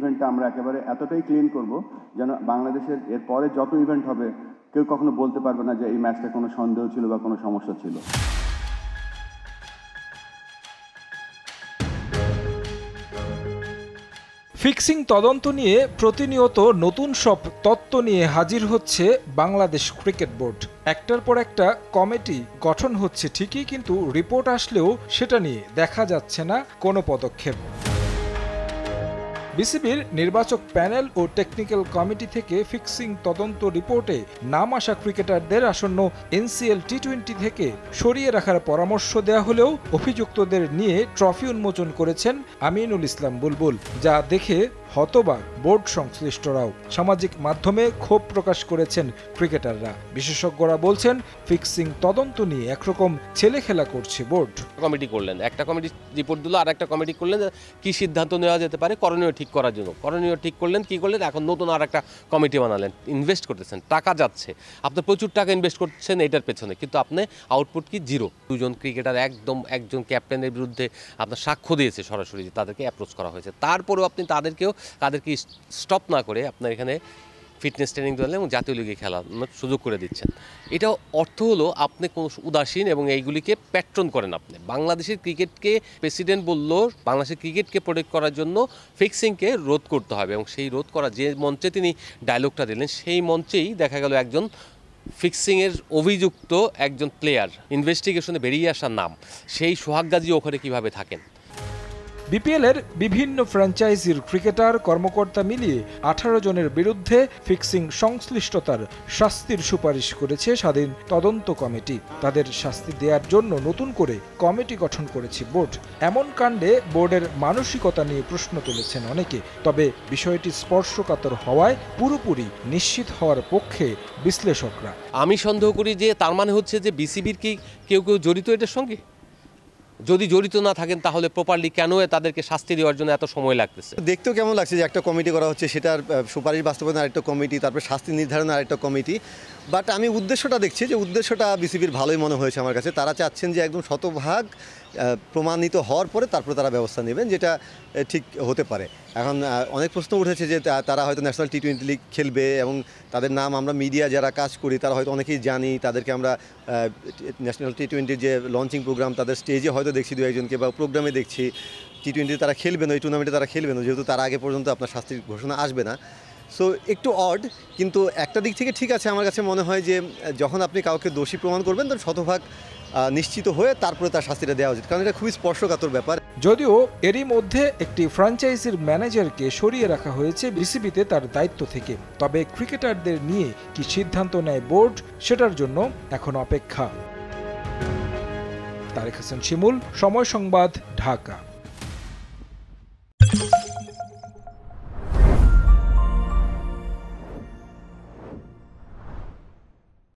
ইভেন্টটা আমরা একেবারে এতটাই ক্লিন করব যেন বাংলাদেশের এর পরে যত ইভেন্ট হবে কেউ কখনো বলতে পারবে না যে এই ম্যাচটা কোনো সন্দেহ ছিল বা কোনো সমস্যা ছিল। ফিক্সিং তদন্ত নিয়ে প্রতিনিয়ত নতুন সব তত্ত্ব নিয়ে হাজির হচ্ছে বাংলাদেশ ক্রিকেট বোর্ড। একটার পর একটা কমিটি গঠন হচ্ছে ঠিকই, কিন্তু রিপোর্ট আসলেও সেটা নিয়ে দেখা যাচ্ছে না কোনো পদক্ষেপ। বিসিবির নির্বাচক প্যানেল ও টেকনিক্যাল কমিটি থেকে ফিক্সিং তদন্ত রিপোর্টে নাম আসা ক্রিকেটারদের আসন্ন এনসিএল টি20 থেকে সরিয়ে রাখার পরামর্শ দেয়া হলেও অভিযুক্তদের নিয়ে ট্রফি উন্মোচন করেছেন আমিনুল ইসলাম বুলবুল, যা দেখে হতবাক বোর্ড সংশ্লিষ্টরাও। সামাজিক মাধ্যমে ক্ষোভ প্রকাশ করেছেন ক্রিকেটাররা। বিশেষজ্ঞরা বলছেন ফিক্সিং তদন্ত নিয়ে একরকম ছেলে খেলা করছে বোর্ড। কমিটি করলেন, একটা কমিটি রিপোর্ট দিল, আর একটা কমিটি করলেন কি সিদ্ধান্ত নেওয়া যেতে পারে করণীয় ঠিক করার জন্য। করণীয় ঠিক করলেন, কি করলেন, এখন নতুন আর একটা কমিটি বানালেন। ইনভেস্ট করতেছেন, টাকা যাচ্ছে, আপনি প্রচুর টাকা ইনভেস্ট করছেন এটার পেছনে, কিন্তু আপনি আউটপুট কি জিরো। দুজন ক্রিকেটার একজন ক্যাপ্টেনের বিরুদ্ধে আপনার সাক্ষ্য দিয়েছে সরাসরি, তাদেরকে অ্যাপ্রোচ করা হয়েছে। তারপরেও আপনি তাদেরকে স্টপ না করে আপনার এখানে ফিটনেস ট্রেনিং দিলেন এবং জাতীয় লিগে খেলার সুযোগ করে দিচ্ছেন। এটা অর্থ হলো আপনি কোনো উদাসীন এবং এইগুলিকে প্যাট্রন করেন। আপনি বাংলাদেশের ক্রিকেটকে, প্রেসিডেন্ট বলল বাংলাদেশের ক্রিকেটকে প্রোটেক্ট করার জন্য ফিক্সিংকে রোধ করতে হবে, এবং সেই রোধ করা যে মঞ্চে তিনি ডায়লগটা দিলেন সেই মঞ্চেই দেখা গেল একজন ফিক্সিংয়ের অভিযুক্ত একজন প্লেয়ার ইনভেস্টিগেশনে বেরিয়ে আসার নাম, সেই সোহাগ গাজী ওখানে কীভাবে থাকেন। বিপিএলের বিভিন্ন ফ্র্যাঞ্চাইজির ক্রিকেটার কর্মকর্তা মিলিয়ে 18 জনের বিরুদ্ধে ফিক্সিং সংশ্লিষ্টতার শাস্তির সুপারিশ করেছে স্বাধীন তদন্ত কমিটি। তাদের শাস্তি দেওয়ার জন্য নতুন করে কমিটি গঠন করেছে বোর্ড। এমন কাণ্ডে বোর্ডের মানসিকতা নিয়ে প্রশ্ন তুলেছেন অনেকে। তবে বিষয়টি স্পর্শকাতর হওয়ায় পুরোপুরি নিশ্চিত হওয়ার পক্ষে বিশ্লেষকরা। আমি সন্দেহ করি যে তার মানে হচ্ছে যে বিসিবির কি কেউ জড়িত এটার সঙ্গে। যদি জড়িত না থাকেন তাহলে প্রপারলি কেন তাদেরকে শাস্তি দেওয়ার জন্য এত সময় লাগতেছে। দেখতেও কেমন লাগছে যে একটা কমিটি করা হচ্ছে, সেটার সুপারিশ বাস্তবায়নের আরেকটা কমিটি, তারপরে শাস্তি নির্ধারণের আরেকটা কমিটি। বাট আমি উদ্দেশ্যটা দেখছি যে উদ্দেশ্যটা বিসিবির ভালোই মনে হয়েছে আমার কাছে। তারা চাচ্ছেন যে একদম শতভাগ প্রমাণিত হওয়ার পরে তারপরে তারা ব্যবস্থা নেবেন, যেটা ঠিক হতে পারে। এখন অনেক প্রশ্ন উঠেছে যে তারা হয়তো ন্যাশনাল টি20 লিগ খেলবে এবং তাদের নাম আমরা মিডিয়া যারা কাজ করি তারা হয়তো অনেকেই জানি। তাদেরকে আমরা ন্যাশনাল টি20 যে লঞ্চিং প্রোগ্রাম তাদের স্টেজে হয়তো দেখছি দু একজনকে, বা প্রোগ্রামে দেখছি। টি20 তারা খেলবেন, ওই টুর্নামেন্টে তারা খেলবেন, যেহেতু তার আগে পর্যন্ত আপনার শাস্তির ঘোষণা আসবে না। সো একটু অড, কিন্তু একটা দিক থেকে ঠিক আছে। আমার কাছে মনে হয় যে যখন আপনি কাউকে দোষী প্রমাণ করবেন তখন শতভাগ নিশ্চিত হয়ে তারপরে তার শাস্তিটা দেওয়া উচিত, কারণ এটা খুবই স্পর্শকাতর ব্যাপার। যদিও এরই মধ্যে একটি ফ্র্যাঞ্চাইজির ম্যানেজারকে সরিয়ে রাখা হয়েছে বিসিবিতে তার দায়িত্ব থেকে। তবে ক্রিকেটারদের নিয়ে কি সিদ্ধান্ত নেয় বোর্ড সেটার জন্য এখন অপেক্ষা। তারেক হাসান শিমুল, সময় সংবাদ, ঢাকা।